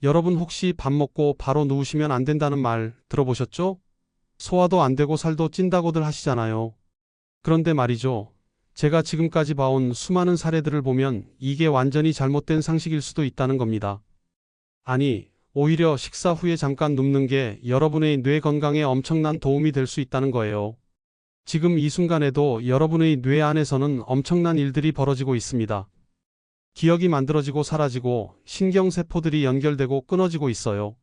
여러분 혹시 밥 먹고 바로 누우시면 안 된다는 말 들어보셨죠? 소화도 안 되고 살도 찐다고들 하시잖아요. 그런데 말이죠. 제가 지금까지 봐온 수많은 사례들을 보면 이게 완전히 잘못된 상식일 수도 있다는 겁니다. 아니, 오히려 식사 후에 잠깐 눕는 게 여러분의 뇌 건강에 엄청난 도움이 될 수 있다는 거예요. 지금 이 순간에도 여러분의 뇌 안에서는 엄청난 일들이 벌어지고 있습니다. 기억이 만들어지고 사라지고 신경세포들이 연결되고 끊어지고 있어요.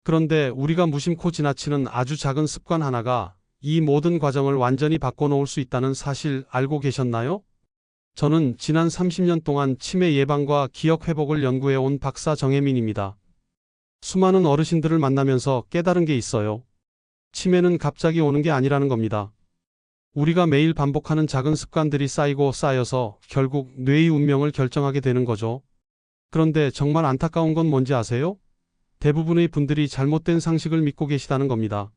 그런데 우리가 무심코 지나치는 아주 작은 습관 하나가 이 모든 과정을 완전히 바꿔놓을 수 있다는 사실 알고 계셨나요? 저는 지난 30년 동안 치매 예방과 기억 회복을 연구해온 박사 정혜민입니다. 수많은 어르신들을 만나면서 깨달은 게 있어요. 치매는 갑자기 오는 게 아니라는 겁니다. 우리가 매일 반복하는 작은 습관들이 쌓이고 쌓여서 결국 뇌의 운명을 결정하게 되는 거죠. 그런데 정말 안타까운 건 뭔지 아세요? 대부분의 분들이 잘못된 상식을 믿고 계시다는 겁니다.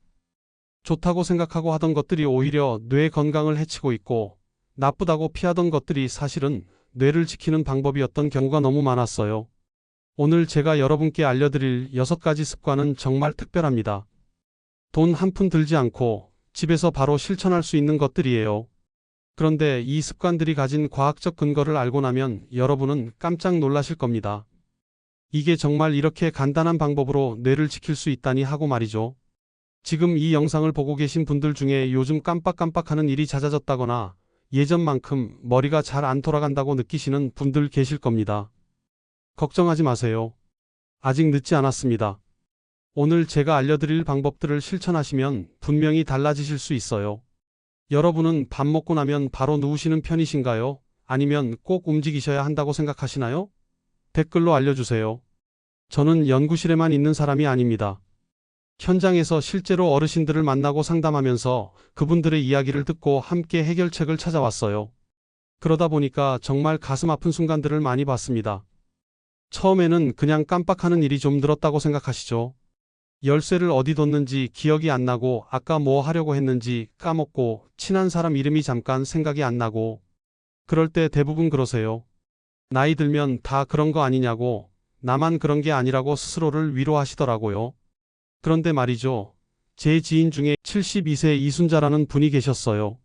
좋다고 생각하고 하던 것들이 오히려 뇌 건강을 해치고 있고 나쁘다고 피하던 것들이 사실은 뇌를 지키는 방법이었던 경우가 너무 많았어요. 오늘 제가 여러분께 알려드릴 6가지 습관은 정말 특별합니다. 돈 한 푼 들지 않고 집에서 바로 실천할 수 있는 것들이에요. 그런데 이 습관들이 가진 과학적 근거를 알고 나면 여러분은 깜짝 놀라실 겁니다. 이게 정말 이렇게 간단한 방법으로 뇌를 지킬 수 있다니 하고 말이죠. 지금 이 영상을 보고 계신 분들 중에 요즘 깜빡깜빡하는 일이 잦아졌다거나 예전만큼 머리가 잘 안 돌아간다고 느끼시는 분들 계실 겁니다. 걱정하지 마세요. 아직 늦지 않았습니다. 오늘 제가 알려드릴 방법들을 실천하시면 분명히 달라지실 수 있어요. 여러분은 밥 먹고 나면 바로 누우시는 편이신가요? 아니면 꼭 움직이셔야 한다고 생각하시나요? 댓글로 알려주세요. 저는 연구실에만 있는 사람이 아닙니다. 현장에서 실제로 어르신들을 만나고 상담하면서 그분들의 이야기를 듣고 함께 해결책을 찾아왔어요. 그러다 보니까 정말 가슴 아픈 순간들을 많이 봤습니다. 처음에는 그냥 깜빡하는 일이 좀 늘었다고 생각하시죠? 열쇠를 어디 뒀는지 기억이 안 나고 아까 뭐 하려고 했는지 까먹고 친한 사람 이름이 잠깐 생각이 안 나고 그럴 때 대부분 그러세요. 나이 들면 다 그런 거 아니냐고 나만 그런 게 아니라고 스스로를 위로하시더라고요. 그런데 말이죠. 제 지인 중에 72세 이순자라는 분이 계셨어요.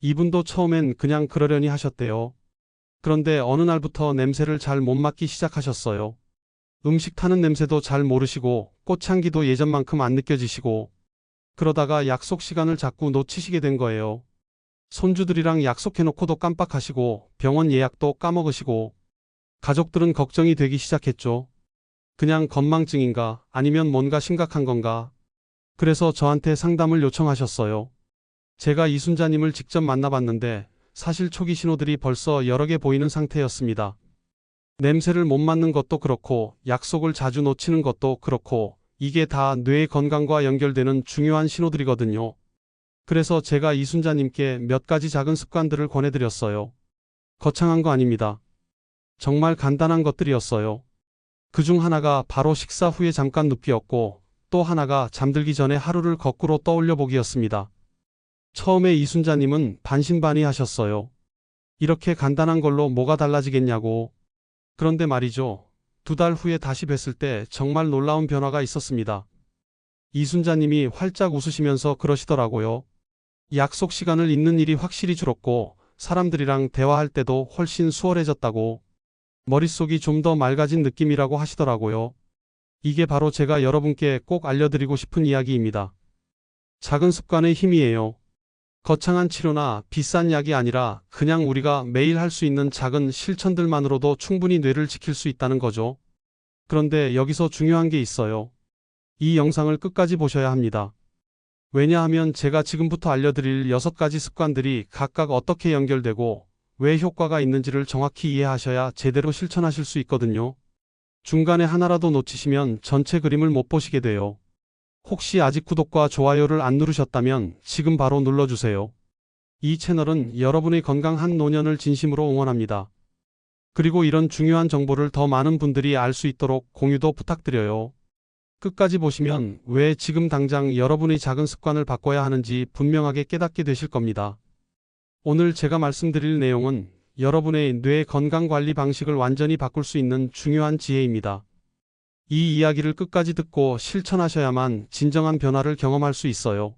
이분도 처음엔 그냥 그러려니 하셨대요. 그런데 어느 날부터 냄새를 잘 못 맡기 시작하셨어요. 음식 타는 냄새도 잘 모르시고 꽃향기도 예전만큼 안 느껴지시고 그러다가 약속 시간을 자꾸 놓치시게 된 거예요. 손주들이랑 약속해놓고도 깜빡하시고 병원 예약도 까먹으시고 가족들은 걱정이 되기 시작했죠. 그냥 건망증인가 아니면 뭔가 심각한 건가. 그래서 저한테 상담을 요청하셨어요. 제가 이순자님을 직접 만나봤는데 사실 초기 신호들이 벌써 여러 개 보이는 상태였습니다. 냄새를 못 맡는 것도 그렇고 약속을 자주 놓치는 것도 그렇고 이게 다 뇌 건강과 연결되는 중요한 신호들이거든요. 그래서 제가 이순자님께 몇 가지 작은 습관들을 권해드렸어요. 거창한 거 아닙니다. 정말 간단한 것들이었어요. 그중 하나가 바로 식사 후에 잠깐 눕기였고 또 하나가 잠들기 전에 하루를 거꾸로 떠올려 보기였습니다. 처음에 이순자님은 반신반의하셨어요. 이렇게 간단한 걸로 뭐가 달라지겠냐고. 그런데 말이죠. 2달 후에 다시 뵀을 때 정말 놀라운 변화가 있었습니다. 이순자님이 활짝 웃으시면서 그러시더라고요. 약속 시간을 잊는 일이 확실히 줄었고 사람들이랑 대화할 때도 훨씬 수월해졌다고. 머릿속이 좀 더 맑아진 느낌이라고 하시더라고요. 이게 바로 제가 여러분께 꼭 알려드리고 싶은 이야기입니다. 작은 습관의 힘이에요. 거창한 치료나 비싼 약이 아니라 그냥 우리가 매일 할 수 있는 작은 실천들만으로도 충분히 뇌를 지킬 수 있다는 거죠. 그런데 여기서 중요한 게 있어요. 이 영상을 끝까지 보셔야 합니다. 왜냐하면 제가 지금부터 알려드릴 6가지 습관들이 각각 어떻게 연결되고 왜 효과가 있는지를 정확히 이해하셔야 제대로 실천하실 수 있거든요. 중간에 하나라도 놓치시면 전체 그림을 못 보시게 돼요. 혹시 아직 구독과 좋아요를 안 누르셨다면 지금 바로 눌러주세요. 이 채널은 여러분의 건강한 노년을 진심으로 응원합니다. 그리고 이런 중요한 정보를 더 많은 분들이 알 수 있도록 공유도 부탁드려요. 끝까지 보시면 왜 지금 당장 여러분의 작은 습관을 바꿔야 하는지 분명하게 깨닫게 되실 겁니다. 오늘 제가 말씀드릴 내용은 여러분의 뇌 건강 관리 방식을 완전히 바꿀 수 있는 중요한 지혜입니다. 이 이야기를 끝까지 듣고 실천하셔야만 진정한 변화를 경험할 수 있어요.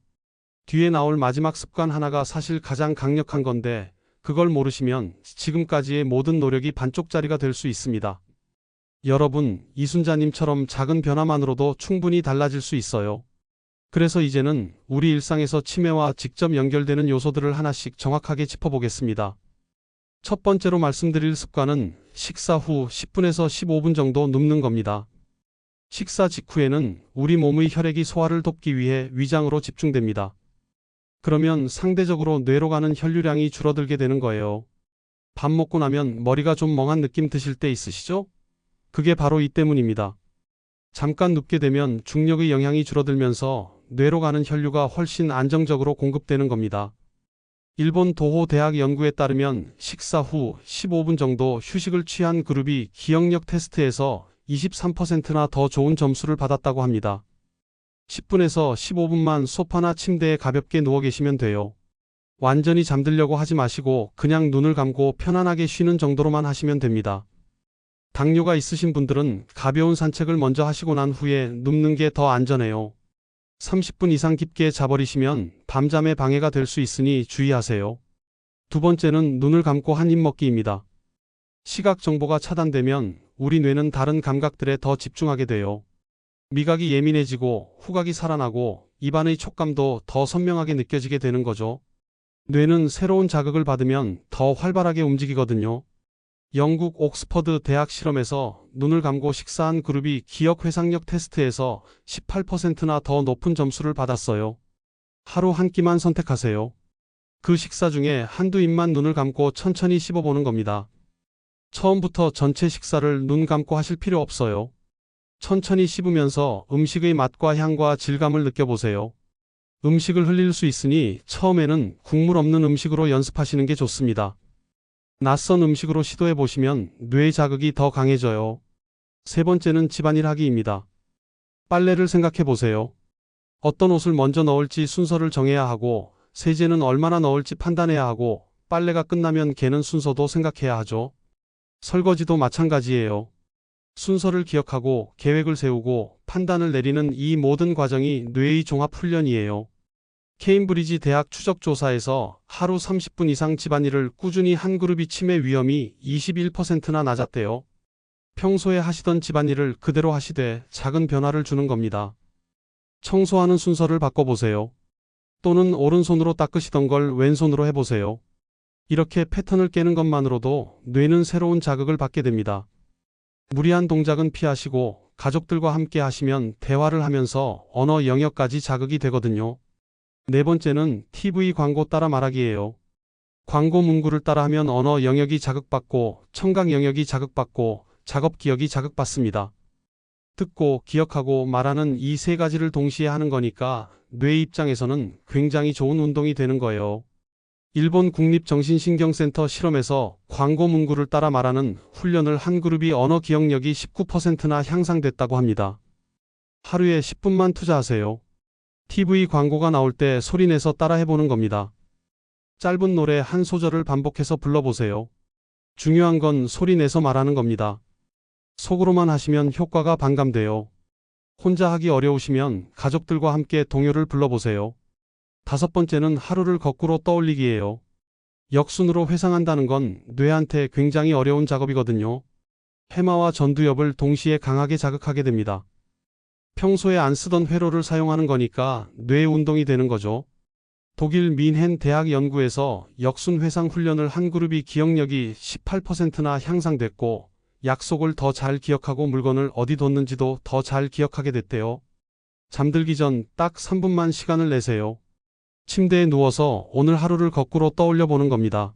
뒤에 나올 마지막 습관 하나가 사실 가장 강력한 건데 그걸 모르시면 지금까지의 모든 노력이 반쪽짜리가 될 수 있습니다. 여러분, 이순자님처럼 작은 변화만으로도 충분히 달라질 수 있어요. 그래서 이제는 우리 일상에서 치매와 직접 연결되는 요소들을 하나씩 정확하게 짚어보겠습니다. 첫 번째로 말씀드릴 습관은 식사 후 10분에서 15분 정도 눕는 겁니다. 식사 직후에는 우리 몸의 혈액이 소화를 돕기 위해 위장으로 집중됩니다. 그러면 상대적으로 뇌로 가는 혈류량이 줄어들게 되는 거예요. 밥 먹고 나면 머리가 좀 멍한 느낌 드실 때 있으시죠? 그게 바로 이 때문입니다. 잠깐 눕게 되면 중력의 영향이 줄어들면서 뇌로 가는 혈류가 훨씬 안정적으로 공급되는 겁니다. 일본 도호 대학 연구에 따르면 식사 후 15분 정도 휴식을 취한 그룹이 기억력 테스트에서 23%나 더 좋은 점수를 받았다고 합니다. 10분에서 15분만 소파나 침대에 가볍게 누워 계시면 돼요. 완전히 잠들려고 하지 마시고 그냥 눈을 감고 편안하게 쉬는 정도로만 하시면 됩니다. 당뇨가 있으신 분들은 가벼운 산책을 먼저 하시고 난 후에 눕는 게 더 안전해요. 30분 이상 깊게 자버리시면 밤잠에 방해가 될 수 있으니 주의하세요. 두 번째는 눈을 감고 한 입 먹기입니다. 시각 정보가 차단되면 우리 뇌는 다른 감각들에 더 집중하게 돼요. 미각이 예민해지고 후각이 살아나고 입안의 촉감도 더 선명하게 느껴지게 되는 거죠. 뇌는 새로운 자극을 받으면 더 활발하게 움직이거든요. 영국 옥스퍼드 대학 실험에서 눈을 감고 식사한 그룹이 기억 회상력 테스트에서 18%나 더 높은 점수를 받았어요. 하루 한 끼만 선택하세요. 그 식사 중에 한두 입만 눈을 감고 천천히 씹어보는 겁니다. 처음부터 전체 식사를 눈 감고 하실 필요 없어요. 천천히 씹으면서 음식의 맛과 향과 질감을 느껴보세요. 음식을 흘릴 수 있으니 처음에는 국물 없는 음식으로 연습하시는 게 좋습니다. 낯선 음식으로 시도해 보시면 뇌 자극이 더 강해져요. 세 번째는 집안일 하기입니다. 빨래를 생각해 보세요. 어떤 옷을 먼저 넣을지 순서를 정해야 하고 세제는 얼마나 넣을지 판단해야 하고 빨래가 끝나면 개는 순서도 생각해야 하죠. 설거지도 마찬가지예요. 순서를 기억하고 계획을 세우고 판단을 내리는 이 모든 과정이 뇌의 종합훈련이에요. 케임브리지 대학 추적조사에서 하루 30분 이상 집안일을 꾸준히 한 그룹이 치매 위험이 21%나 낮았대요. 평소에 하시던 집안일을 그대로 하시되 작은 변화를 주는 겁니다. 청소하는 순서를 바꿔보세요. 또는 오른손으로 닦으시던 걸 왼손으로 해보세요. 이렇게 패턴을 깨는 것만으로도 뇌는 새로운 자극을 받게 됩니다. 무리한 동작은 피하시고 가족들과 함께 하시면 대화를 하면서 언어 영역까지 자극이 되거든요. 네 번째는 TV 광고 따라 말하기예요. 광고 문구를 따라하면 언어 영역이 자극받고 청각 영역이 자극받고 작업 기억이 자극받습니다. 듣고 기억하고 말하는 이 세 가지를 동시에 하는 거니까 뇌 입장에서는 굉장히 좋은 운동이 되는 거예요. 일본 국립정신신경센터 실험에서 광고 문구를 따라 말하는 훈련을 한 그룹이 언어 기억력이 19%나 향상됐다고 합니다. 하루에 10분만 투자하세요. TV 광고가 나올 때 소리내서 따라해보는 겁니다. 짧은 노래 한 소절을 반복해서 불러보세요. 중요한 건 소리내서 말하는 겁니다. 속으로만 하시면 효과가 반감돼요. 혼자 하기 어려우시면 가족들과 함께 동요를 불러보세요. 다섯 번째는 하루를 거꾸로 떠올리기예요. 역순으로 회상한다는 건 뇌한테 굉장히 어려운 작업이거든요. 해마와 전두엽을 동시에 강하게 자극하게 됩니다. 평소에 안 쓰던 회로를 사용하는 거니까 뇌 운동이 되는 거죠. 독일 민헨 대학 연구에서 역순 회상 훈련을 한 그룹이 기억력이 18%나 향상됐고 약속을 더 잘 기억하고 물건을 어디 뒀는지도 더 잘 기억하게 됐대요. 잠들기 전 딱 3분만 시간을 내세요. 침대에 누워서 오늘 하루를 거꾸로 떠올려 보는 겁니다.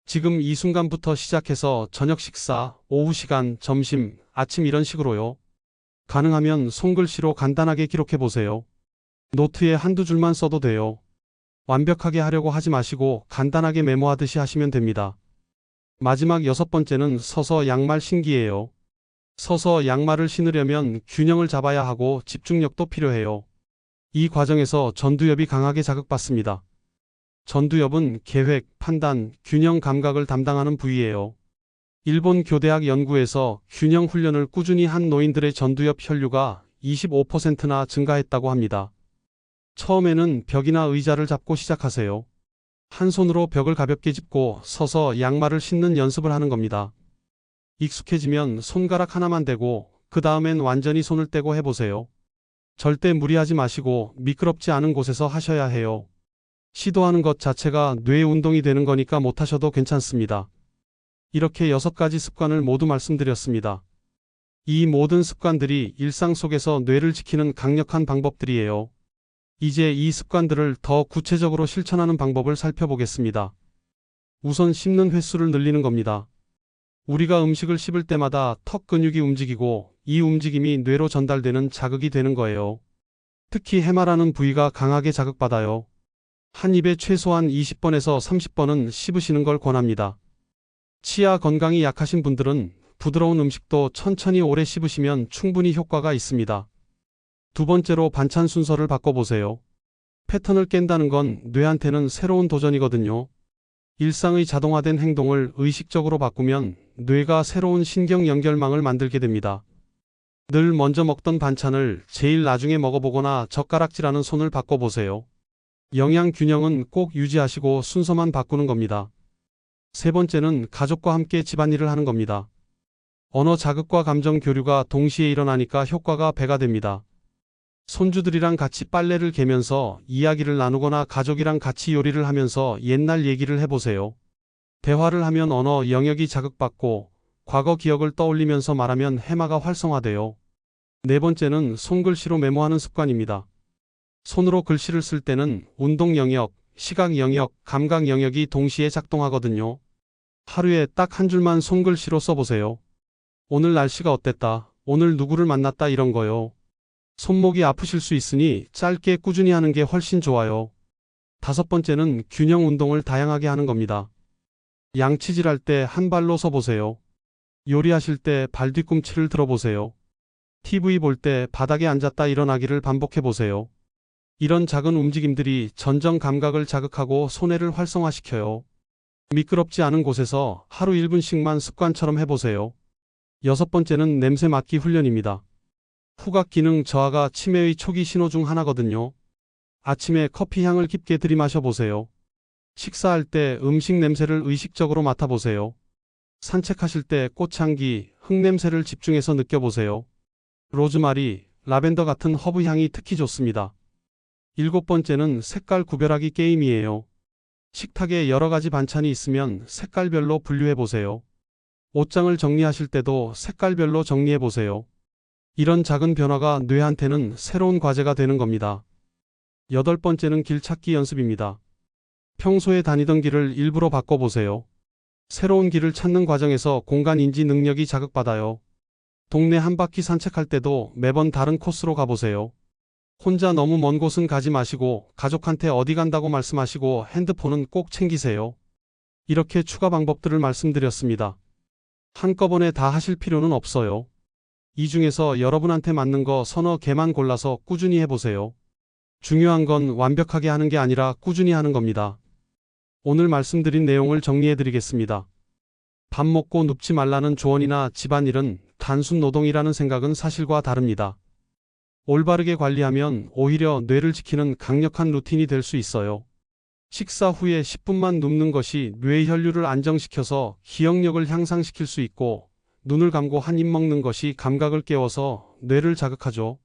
지금 이 순간부터 시작해서 저녁 식사, 오후 시간, 점심, 아침 이런 식으로요. 가능하면 손글씨로 간단하게 기록해 보세요. 노트에 한두 줄만 써도 돼요. 완벽하게 하려고 하지 마시고 간단하게 메모하듯이 하시면 됩니다. 마지막 여섯 번째는 서서 양말 신기예요. 서서 양말을 신으려면 균형을 잡아야 하고 집중력도 필요해요. 이 과정에서 전두엽이 강하게 자극받습니다. 전두엽은 계획, 판단, 균형 감각을 담당하는 부위예요. 일본 교대학 연구에서 균형 훈련을 꾸준히 한 노인들의 전두엽 혈류가 25%나 증가했다고 합니다. 처음에는 벽이나 의자를 잡고 시작하세요. 한 손으로 벽을 가볍게 짚고 서서 양말을 신는 연습을 하는 겁니다. 익숙해지면 손가락 하나만 대고 그 다음엔 완전히 손을 떼고 해보세요. 절대 무리하지 마시고 미끄럽지 않은 곳에서 하셔야 해요. 시도하는 것 자체가 뇌 운동이 되는 거니까 못하셔도 괜찮습니다. 이렇게 6가지 습관을 모두 말씀드렸습니다. 이 모든 습관들이 일상 속에서 뇌를 지키는 강력한 방법들이에요. 이제 이 습관들을 더 구체적으로 실천하는 방법을 살펴보겠습니다. 우선 씹는 횟수를 늘리는 겁니다. 우리가 음식을 씹을 때마다 턱 근육이 움직이고 이 움직임이 뇌로 전달되는 자극이 되는 거예요. 특히 해마라는 부위가 강하게 자극받아요. 한 입에 최소한 20번에서 30번은 씹으시는 걸 권합니다. 치아 건강이 약하신 분들은 부드러운 음식도 천천히 오래 씹으시면 충분히 효과가 있습니다. 두 번째로 반찬 순서를 바꿔보세요. 패턴을 깬다는 건 뇌한테는 새로운 도전이거든요. 일상의 자동화된 행동을 의식적으로 바꾸면 뇌가 새로운 신경 연결망을 만들게 됩니다. 늘 먼저 먹던 반찬을 제일 나중에 먹어보거나 젓가락질하는 손을 바꿔보세요. 영양 균형은 꼭 유지하시고 순서만 바꾸는 겁니다. 세 번째는 가족과 함께 집안일을 하는 겁니다. 언어 자극과 감정 교류가 동시에 일어나니까 효과가 배가 됩니다. 손주들이랑 같이 빨래를 개면서 이야기를 나누거나 가족이랑 같이 요리를 하면서 옛날 얘기를 해보세요. 대화를 하면 언어 영역이 자극받고 과거 기억을 떠올리면서 말하면 해마가 활성화돼요. 네 번째는 손글씨로 메모하는 습관입니다. 손으로 글씨를 쓸 때는 운동 영역, 시각 영역, 감각 영역이 동시에 작동하거든요. 하루에 딱 한 줄만 손글씨로 써보세요. 오늘 날씨가 어땠다, 오늘 누구를 만났다 이런 거요. 손목이 아프실 수 있으니 짧게 꾸준히 하는 게 훨씬 좋아요. 다섯 번째는 균형 운동을 다양하게 하는 겁니다. 양치질할 때 한 발로 서보세요. 요리하실 때 발 뒤꿈치를 들어보세요. TV 볼 때 바닥에 앉았다 일어나기를 반복해보세요. 이런 작은 움직임들이 전정 감각을 자극하고 손해를 활성화시켜요. 미끄럽지 않은 곳에서 하루 1분씩만 습관처럼 해보세요. 여섯 번째는 냄새 맡기 훈련입니다. 후각 기능 저하가 치매의 초기 신호 중 하나거든요. 아침에 커피 향을 깊게 들이마셔 보세요. 식사할 때 음식 냄새를 의식적으로 맡아보세요. 산책하실 때 꽃향기, 흙냄새를 집중해서 느껴보세요. 로즈마리, 라벤더 같은 허브 향이 특히 좋습니다. 일곱 번째는 색깔 구별하기 게임이에요. 식탁에 여러 가지 반찬이 있으면 색깔별로 분류해보세요. 옷장을 정리하실 때도 색깔별로 정리해보세요. 이런 작은 변화가 뇌한테는 새로운 과제가 되는 겁니다. 여덟 번째는 길 찾기 연습입니다. 평소에 다니던 길을 일부러 바꿔보세요. 새로운 길을 찾는 과정에서 공간 인지 능력이 자극받아요. 동네 한 바퀴 산책할 때도 매번 다른 코스로 가보세요. 혼자 너무 먼 곳은 가지 마시고 가족한테 어디 간다고 말씀하시고 핸드폰은 꼭 챙기세요. 이렇게 추가 방법들을 말씀드렸습니다. 한꺼번에 다 하실 필요는 없어요. 이 중에서 여러분한테 맞는 거 서너 개만 골라서 꾸준히 해보세요. 중요한 건 완벽하게 하는 게 아니라 꾸준히 하는 겁니다. 오늘 말씀드린 내용을 정리해드리겠습니다. 밥 먹고 눕지 말라는 조언이나 집안일은 단순 노동이라는 생각은 사실과 다릅니다. 올바르게 관리하면 오히려 뇌를 지키는 강력한 루틴이 될 수 있어요. 식사 후에 10분만 눕는 것이 뇌 혈류를 안정시켜서 기억력을 향상시킬 수 있고, 눈을 감고 한 입 먹는 것이 감각을 깨워서 뇌를 자극하죠.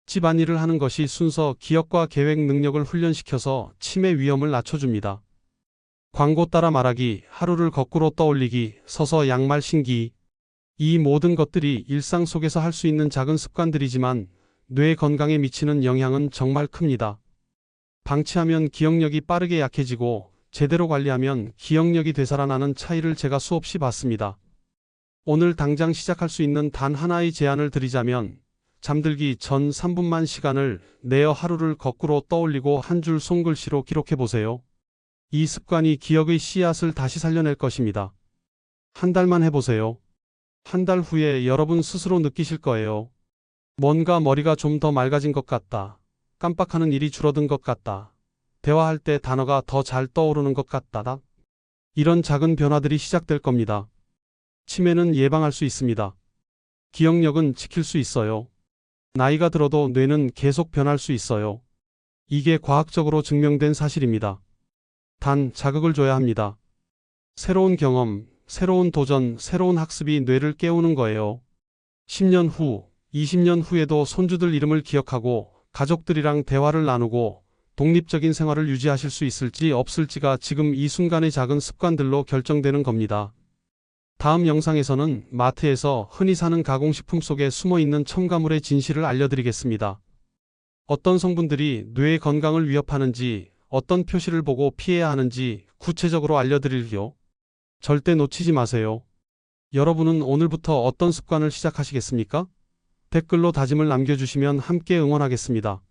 집안일을 하는 것이 순서 기억과 계획 능력을 훈련시켜서 치매 위험을 낮춰줍니다. 광고 따라 말하기, 하루를 거꾸로 떠올리기, 서서 양말 신기. 이 모든 것들이 일상 속에서 할 수 있는 작은 습관들이지만 뇌 건강에 미치는 영향은 정말 큽니다. 방치하면 기억력이 빠르게 약해지고 제대로 관리하면 기억력이 되살아나는 차이를 제가 수없이 봤습니다. 오늘 당장 시작할 수 있는 단 하나의 제안을 드리자면 잠들기 전 3분만 시간을 내어 하루를 거꾸로 떠올리고 한 줄 손글씨로 기록해보세요. 이 습관이 기억의 씨앗을 다시 살려낼 것입니다. 한 달만 해보세요. 한 달 후에 여러분 스스로 느끼실 거예요. 뭔가 머리가 좀 더 맑아진 것 같다. 깜빡하는 일이 줄어든 것 같다. 대화할 때 단어가 더 잘 떠오르는 것 같다. 이런 작은 변화들이 시작될 겁니다. 치매는 예방할 수 있습니다. 기억력은 지킬 수 있어요. 나이가 들어도 뇌는 계속 변할 수 있어요. 이게 과학적으로 증명된 사실입니다. 단 자극을 줘야 합니다. 새로운 경험, 새로운 도전, 새로운 학습이 뇌를 깨우는 거예요. 10년 후, 20년 후에도 손주들 이름을 기억하고 가족들이랑 대화를 나누고 독립적인 생활을 유지하실 수 있을지 없을지가 지금 이 순간의 작은 습관들로 결정되는 겁니다. 다음 영상에서는 마트에서 흔히 사는 가공식품 속에 숨어있는 첨가물의 진실을 알려드리겠습니다. 어떤 성분들이 뇌의 건강을 위협하는지, 어떤 표시를 보고 피해야 하는지 구체적으로 알려드릴게요. 절대 놓치지 마세요. 여러분은 오늘부터 어떤 습관을 시작하시겠습니까? 댓글로 다짐을 남겨주시면 함께 응원하겠습니다.